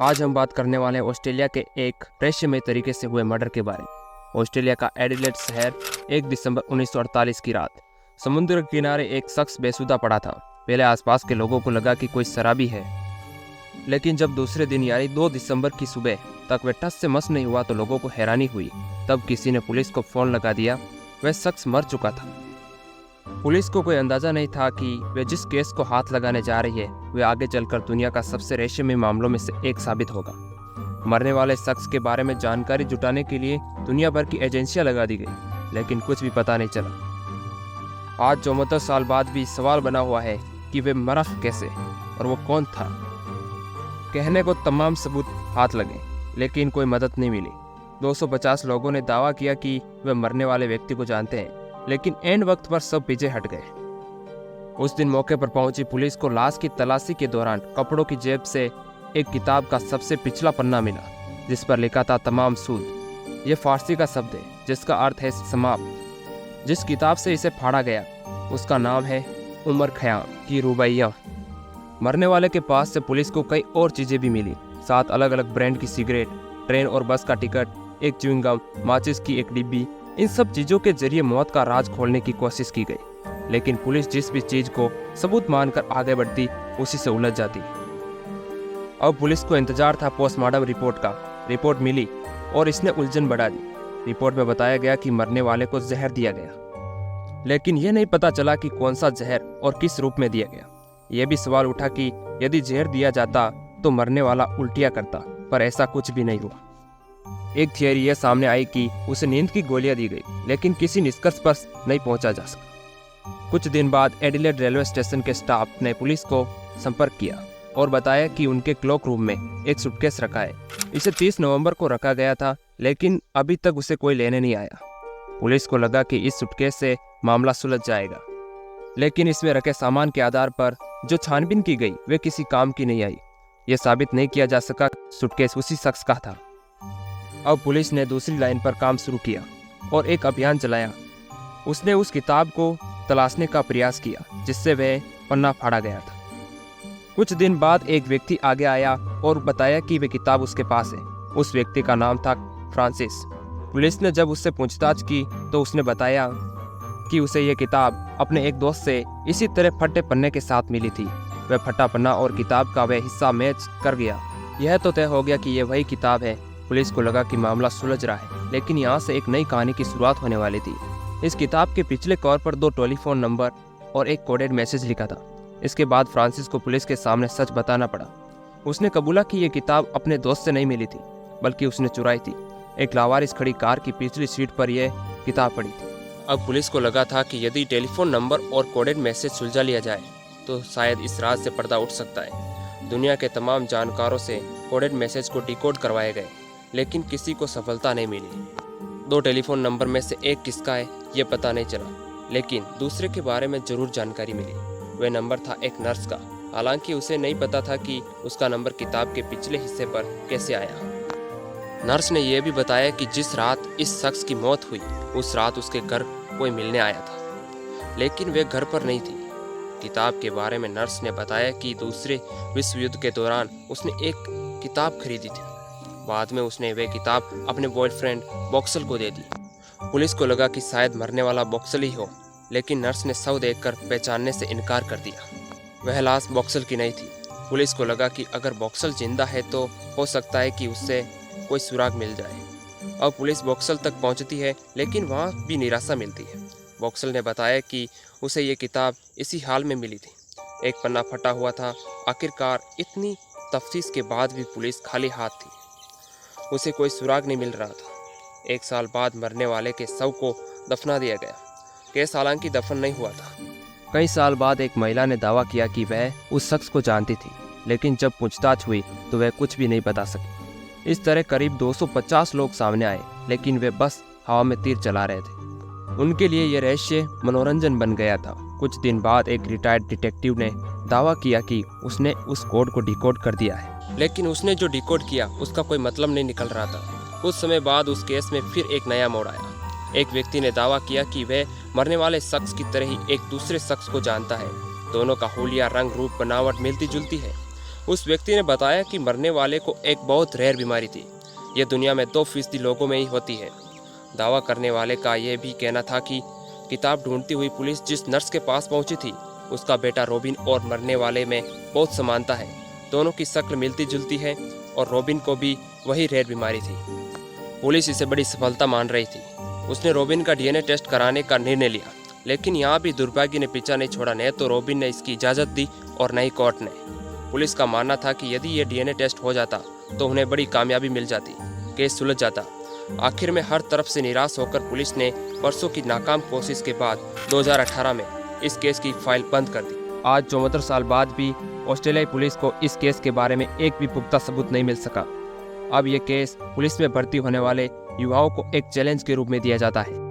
आज हम बात करने वाले हैं ऑस्ट्रेलिया के एक रहस्यमय तरीके से हुए मर्डर के बारे में। ऑस्ट्रेलिया का एडिलेड शहर 1 दिसंबर 1948 की रात समुद्र के किनारे एक शख्स बेसुधा पड़ा था। पहले आसपास के लोगों को लगा कि कोई शराबी है, लेकिन जब दूसरे दिन यानी 2 दिसंबर की सुबह तक वह टस से मस नहीं हुआ तो लोगों को हैरानी हुई। तब किसी ने पुलिस को फोन लगा दिया। वह शख्स मर चुका था। पुलिस को कोई अंदाजा नहीं था कि वह जिस केस को हाथ लगाने जा रही है वह आगे चलकर दुनिया का सबसे रहस्यमय मामलों में से एक साबित होगा। मरने वाले शख्स के बारे में जानकारी जुटाने के लिए दुनिया भर की एजेंसियां लगा दी गई, लेकिन कुछ भी पता नहीं चला। आज 74 साल बाद भी सवाल बना हुआ है कि वह मरा कैसे और वो कौन था। कहने को तमाम सबूत हाथ लगे, लेकिन कोई मदद नहीं मिली। 250 लोगों ने दावा किया कि वे मरने वाले व्यक्ति को जानते हैं, लेकिन एंड वक्त पर सब पीछे हट गए। उस दिन मौके पर पहुंची पुलिस को लाश की तलाशी के दौरान कपड़ों की जेब से एक किताब का सबसे पिछला पन्ना मिला, जिस पर लिखा था तमाम सूद। यह फारसी का शब्द है जिसका अर्थ है समाप्त। जिस किताब से इसे फाड़ा गया उसका नाम है उमर खयाम की रुबैया। मरने वाले के पास से पुलिस को कई और चीजें भी मिली। 7 अलग अलग ब्रांड की सिगरेट, ट्रेन और बस का टिकट, एक च्युइंगम, माचिस की एक डिब्बी। इन सब चीजों के जरिए मौत का राज खोलने की कोशिश की गई, लेकिन पुलिस जिस भी चीज को सबूत मानकर आगे बढ़ती उसी से उलझ जाती। अब पुलिस को इंतजार था पोस्टमार्टम रिपोर्ट का। रिपोर्ट मिली और इसने उलझन बढ़ा दी। रिपोर्ट में बताया गया कि मरने वाले को जहर दिया गया, लेकिन यह नहीं पता चला कि कौन सा जहर और किस रूप में दिया गया। यह भी सवाल उठा कि यदि जहर दिया जाता तो मरने वाला उल्टियां करता, पर ऐसा कुछ भी नहीं हुआ। एक थियरी यह सामने आई कि उसे नींद की गोलियां दी गई, लेकिन किसी निष्कर्ष पर नहीं पहुंचा जा सका। कुछ दिन बाद एडिलेड रेलवे स्टेशन के स्टाफ ने पुलिस को संपर्क किया और बताया कि उनके क्लॉक रूम में एक सूटकेस रखा है। इसे 30 नवंबर को रखा गया था, लेकिन अभी तक उसे कोई लेने नहीं आया। पुलिस को लगा कि इस सूटकेस से मामला सुलझ जाएगा, लेकिन इसमें रखे सामान के आधार पर जो छानबीन की गई वे किसी काम की नहीं आई। यह साबित नहीं किया जा सका सूटकेस उसी शख्स का था। अब पुलिस ने दूसरी लाइन पर काम शुरू किया और एक अभियान चलाया। उसने उस किताब को तलाशने का प्रयास किया जिससे वह पन्ना फाड़ा गया था। कुछ दिन बाद एक व्यक्ति आगे आया और बताया कि वह किताब उसके पास है। उस व्यक्ति का नाम था फ्रांसिस। पुलिस ने जब उससे पूछताछ की तो उसने बताया कि उसे यह किताब अपने एक दोस्त से इसी तरह फटे पन्ने के साथ मिली थी। वह फटा पन्ना और किताब का वह हिस्सा मैच कर गया। यह तो तय हो गया कि यह वही किताब है। पुलिस को लगा कि मामला सुलझ रहा है, लेकिन यहाँ से एक नई कहानी की शुरुआत होने वाली थी। इस किताब के पिछले कवर पर 2 टेलीफोन नंबर और एक कोडेड मैसेज लिखा था। इसके बाद फ्रांसिस को पुलिस के सामने सच बताना पड़ा। उसने कबूला कि यह किताब अपने दोस्त से नहीं मिली थी, बल्कि उसने चुराई थी। एक लावारिस खड़ी कार की पिछली सीट पर यह किताब पड़ी थी। अब पुलिस को लगा था कि यदि टेलीफोन नंबर और कोडेड मैसेज सुलझा लिया जाए तो शायद इस राज से पर्दा उठ सकता है। दुनिया के तमाम जानकारों से कोडेड मैसेज को डिकोड करवाए गए, लेकिन किसी को सफलता नहीं मिली। 2 टेलीफोन नंबर में से एक किसका है ये पता नहीं चला, लेकिन दूसरे के बारे में जरूर जानकारी मिली। वह नंबर था एक नर्स का। हालांकि उसे नहीं पता था कि उसका नंबर किताब के पिछले हिस्से पर कैसे आया। नर्स ने यह भी बताया कि जिस रात इस शख्स की मौत हुई उस रात उसके घर कोई मिलने आया था, लेकिन वह घर पर नहीं थी। किताब के बारे में नर्स ने बताया कि दूसरे विश्व युद्ध के दौरान उसने एक किताब खरीदी थी। बाद में उसने वह किताब अपने बॉयफ्रेंड बॉक्सल को दे दी। पुलिस को लगा कि शायद मरने वाला बॉक्सल ही हो, लेकिन नर्स ने शव देखकर पहचानने से इनकार कर दिया। वह लाश बॉक्सल की नहीं थी। पुलिस को लगा कि अगर बॉक्सल जिंदा है तो हो सकता है कि उससे कोई सुराग मिल जाए। अब पुलिस बॉक्सल तक पहुंचती है, लेकिन वहां भी निराशा मिलती है। बॉक्सल ने बताया कि उसे ये किताब इसी हाल में मिली थी। एक पन्ना फटा हुआ था। आखिरकार इतनी तफ्तीश के बाद भी पुलिस खाली हाथ थी। उसे कोई सुराग नहीं मिल रहा था। 1 साल बाद मरने वाले के शव को दफना दिया गया। केस हालांकि दफन नहीं हुआ था। कई साल बाद एक महिला ने दावा किया कि वह उस शख्स को जानती थी, लेकिन जब पूछताछ हुई तो वह कुछ भी नहीं बता सकी। इस तरह करीब 250 लोग सामने आए, लेकिन वे बस हवा में तीर चला रहे थे। उनके लिए यह रहस्य मनोरंजन बन गया था। कुछ दिन बाद एक रिटायर्ड डिटेक्टिव ने दावा किया कि उसने उस कोड को डिकोड कर दिया है, लेकिन उसने जो डिकोड किया उसका कोई मतलब नहीं निकल रहा था। कुछ समय बाद उस केस में फिर एक नया मोड़ आया। एक व्यक्ति ने दावा किया कि वह मरने वाले शख्स की तरह ही एक दूसरे शख्स को जानता है। दोनों का हुलिया, रंग, रूप, बनावट मिलती जुलती है। उस व्यक्ति ने बताया कि मरने वाले को एक बहुत रेयर बीमारी थी। यह दुनिया में 2% लोगों में ही होती है। दावा करने वाले का यह भी कहना था कि किताब ढूंढती हुई पुलिस जिस नर्स के पास पहुंची थी, उसका बेटा रॉबिन और मरने वाले में बहुत समानता है। दोनों की शक्ल मिलती जुलती है और रॉबिन को भी वही रेयर बीमारी थी। पुलिस इसे बड़ी सफलता मान रही थी। उसने रॉबिन का डीएनए टेस्ट कराने का निर्णय लिया, लेकिन यहाँ भी दुर्भाग्य ने पीछा नहीं छोड़ा। न तो रॉबिन ने इसकी इजाज़त दी और न ही कोर्ट ने। पुलिस का मानना था कि यदि ये डीएनए टेस्ट हो जाता तो उन्हें बड़ी कामयाबी मिल जाती, केस सुलझ जाता। आखिर में हर तरफ से निराश होकर पुलिस ने वर्षों की नाकाम कोशिश के बाद 2018 में इस केस की फाइल बंद कर दी। आज 74 साल बाद भी ऑस्ट्रेलियाई पुलिस को इस केस के बारे में एक भी पुख्ता सबूत नहीं मिल सका। अब ये केस पुलिस में भर्ती होने वाले युवाओं को एक चैलेंज के रूप में दिया जाता है।